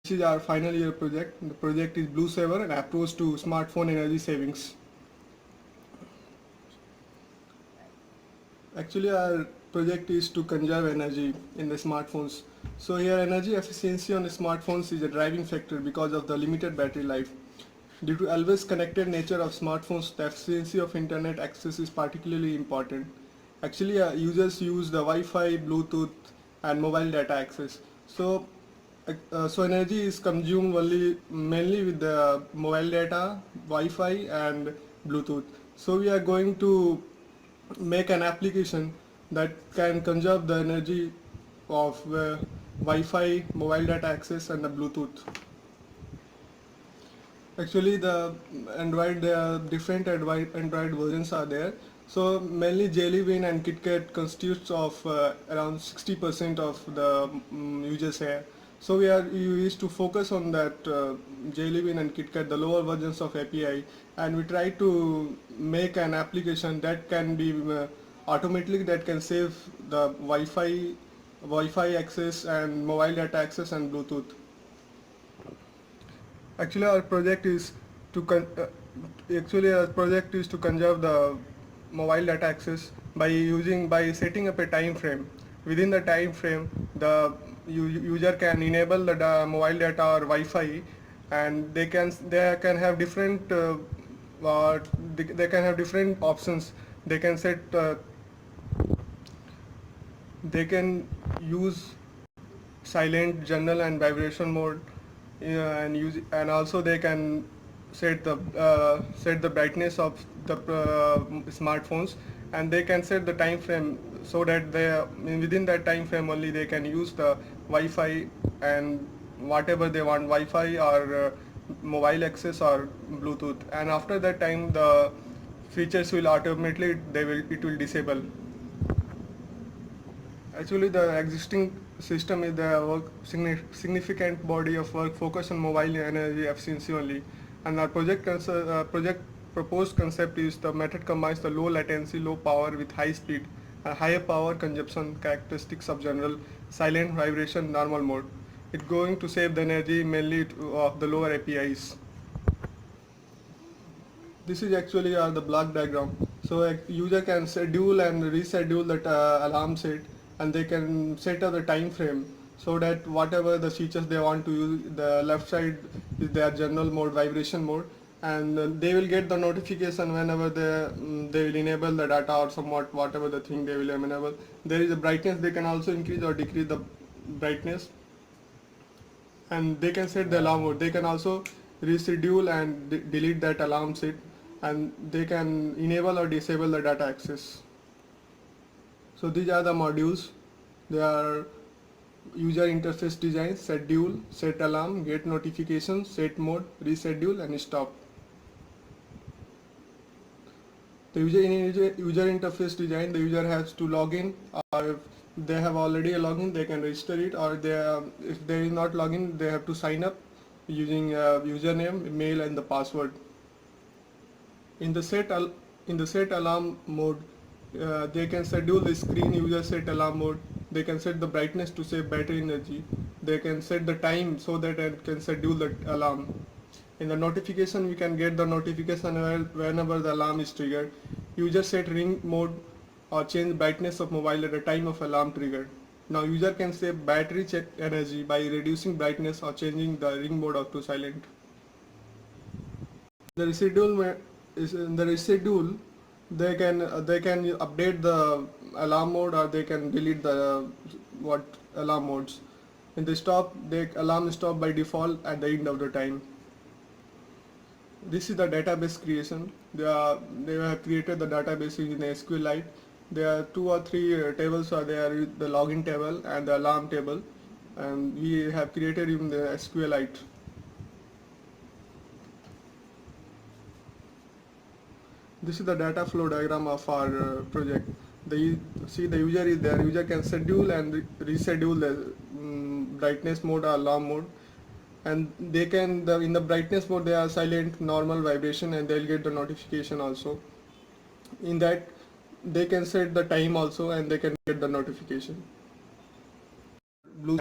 This is our final year project. The project is Blue Saver, an approach to smartphone energy savings. Actually, our project is to conserve energy in the smartphones. So here energy efficiency on the smartphones is a driving factor because of the limited battery life. Due to always connected nature of smartphones, the efficiency of internet access is particularly important. Actually, users use the Wi-Fi, Bluetooth, and mobile data access. So energy is consumed only mainly with the mobile data, Wi-Fi, and Bluetooth. So we are going to make an application that can conserve the energy of Wi-Fi, mobile data access, and the Bluetooth. Actually, the Android, there are different Android versions are there. So mainly Jelly Bean and KitKat constitutes of around 60% of the users here. So we used to focus on that Jelly Bean and KitKat, the lower versions of API, and we try to make an application that can be automatically that can save the Wi-Fi access and mobile data access and Bluetooth. Actually, to con- uh, our project is to conserve the mobile data access by setting up a time frame. Within the time frame, the user can enable the mobile data or Wi-Fi, and they can have different uh, they can have different options. They can set they can use silent, general, and vibration mode, and also they can set the brightness of the smartphones, and they can set the time frame so that within that time frame only they can use the Wi-Fi and whatever they want, Wi-Fi or mobile access or Bluetooth, and after that time the features will automatically it will disable. Actually, the existing system is the significant body of work focused on mobile energy efficiency only. And our project proposed concept is the method combines the low latency, low power with high speed and higher power consumption characteristics of general silent vibration normal mode. It's going to save the energy mainly of the lower APIs. This is actually the block diagram. So a user can schedule and reschedule that alarm set, and they can set up the time frame so that whatever the features they want to use, the left side is their general mode, vibration mode, and they will get the notification whenever they will enable the data or somewhat whatever the thing they will enable. There is a brightness, they can also increase or decrease the brightness, and they can set the alarm mode. They can also reschedule and delete that alarm set, and they can enable or disable the data access. So these are the modules. They are user interface design, schedule, set alarm, get notification, set mode, reschedule, and stop. The user interface design, the user has to log in, or if they have already a login, they can register it, or if they is not login, they have to sign up using username, email, and the password. In the set alarm mode, they can schedule the screen user set alarm mode. They can set the brightness to save battery energy. They can set the time so that it can schedule the alarm. In the notification, we can get the notification whenever the alarm is triggered. User set ring mode or change brightness of mobile at the time of alarm triggered. Now user can save battery energy by reducing brightness or changing the ring mode up to silent. The reschedule, they can update the alarm mode, or they can delete the what alarm modes. In the stop, the alarm stop by default at the end of the time. This is the database creation. They have created the database in SQLite. There are 2 or 3 tables are there: the login table and the alarm table, and we have created in the SQLite. This is the data flow diagram of our project. The user is there. User can schedule and reschedule the brightness mode or alarm mode, and they can in the brightness mode they are silent, normal, vibration, and they'll get the notification also. In that, they can set the time also, and they can get the notification. Blue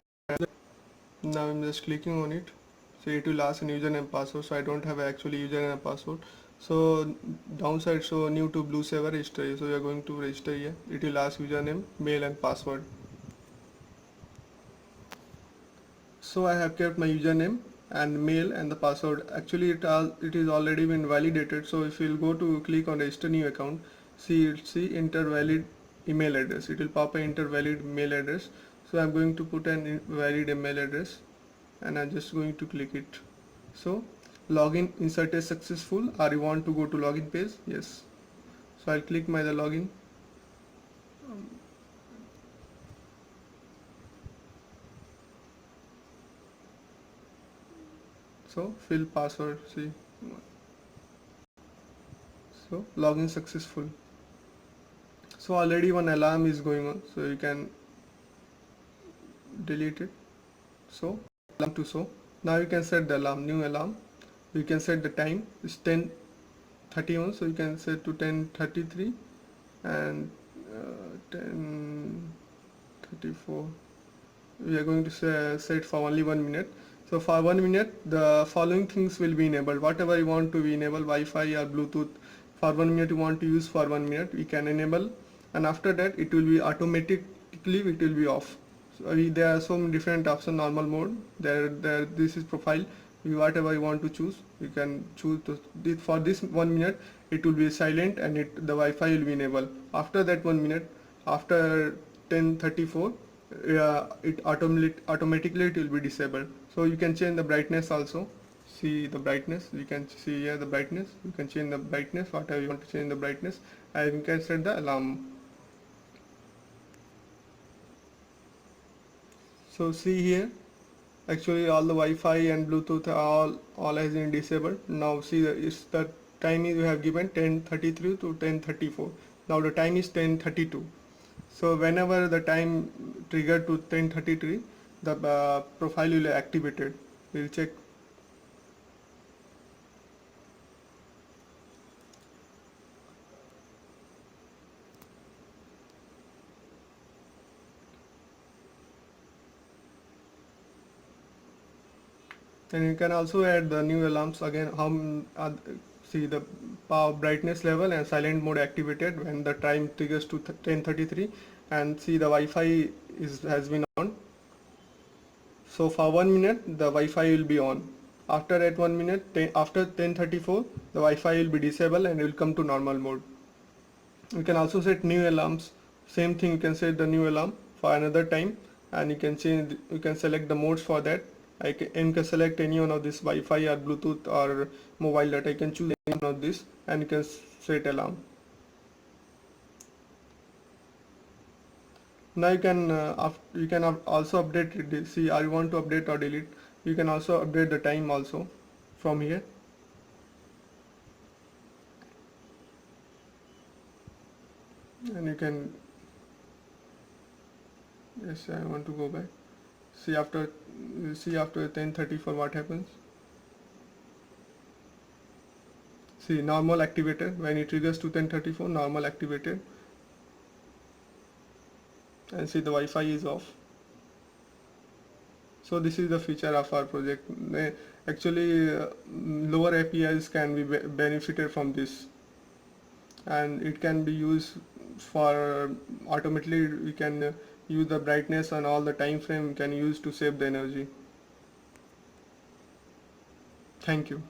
Now I'm just clicking on it. So it will ask an username password, so I don't have actually username and password. So downside, so new to Blue Saver register here. So we are going to register here. It will ask username, mail and password. So I have kept my username and mail and the password. Actually it is already been validated. So if you'll go to click on register new account, see enter valid email address. It will pop a enter valid mail address. So I'm going to put an valid email address and I'm just going to click it. So login inserted successful, or you want to go to login page? Yes. So I'll click the login. So fill password, see. So login successful. So already one alarm is going on, so you can delete it. So alarm to show. Now you can set the alarm, new alarm. You can set the time, it's 10:31, so you can set to 10:33 and 10:34. We are going to set for only 1 minute. So for 1 minute the following things will be enabled. Whatever you want to be enabled, Wi-Fi or Bluetooth, for 1 minute you want to use, for 1 minute we can enable, and after that it will be automatically it will be off. So there are so many different options. Normal mode, there this is profile. Whatever you want to choose, you can choose to, for this 1 minute it will be silent and the Wi-Fi will be enabled. After that 1 minute, after 10:34, it automatically it will be disabled. So you can change the brightness also. See the brightness, you can see here the brightness. You can change the brightness, whatever you want to change the brightness, and you can set the alarm. So see here, actually all the Wi-Fi and Bluetooth all has been disabled. Now see it's the time is you have given 10:33 to 10:34. Now the time is 10:32. So whenever the time triggered to 10:33, the profile will be activated. We'll check. And you can also add the new alarms again. See the power brightness level and silent mode activated when the time triggers to 10:33, and see the Wi-Fi has been on. So for 1 minute the Wi-Fi will be on. After that 1 minute, after 10:34, the Wi-Fi will be disabled and will come to normal mode. You can also set new alarms. Same thing, you can set the new alarm for another time, and you can change. You can select the modes for that. You can select any one of this Wi-Fi or Bluetooth or mobile data. You can choose any one of this and you can set alarm. Now you can also update it. See, are you want to update or delete? You can also update the time also from here. And you can, yes, I want to go back. See after 10:34 what happens. See, normal activated when it triggers to 10:34, normal activated, and see the Wi-Fi is off. So this is the feature of our project. Actually, lower APIs can be benefited from this, and it can be used for automatically. We can use the brightness and all the time frame we can use to save the energy. Thank you.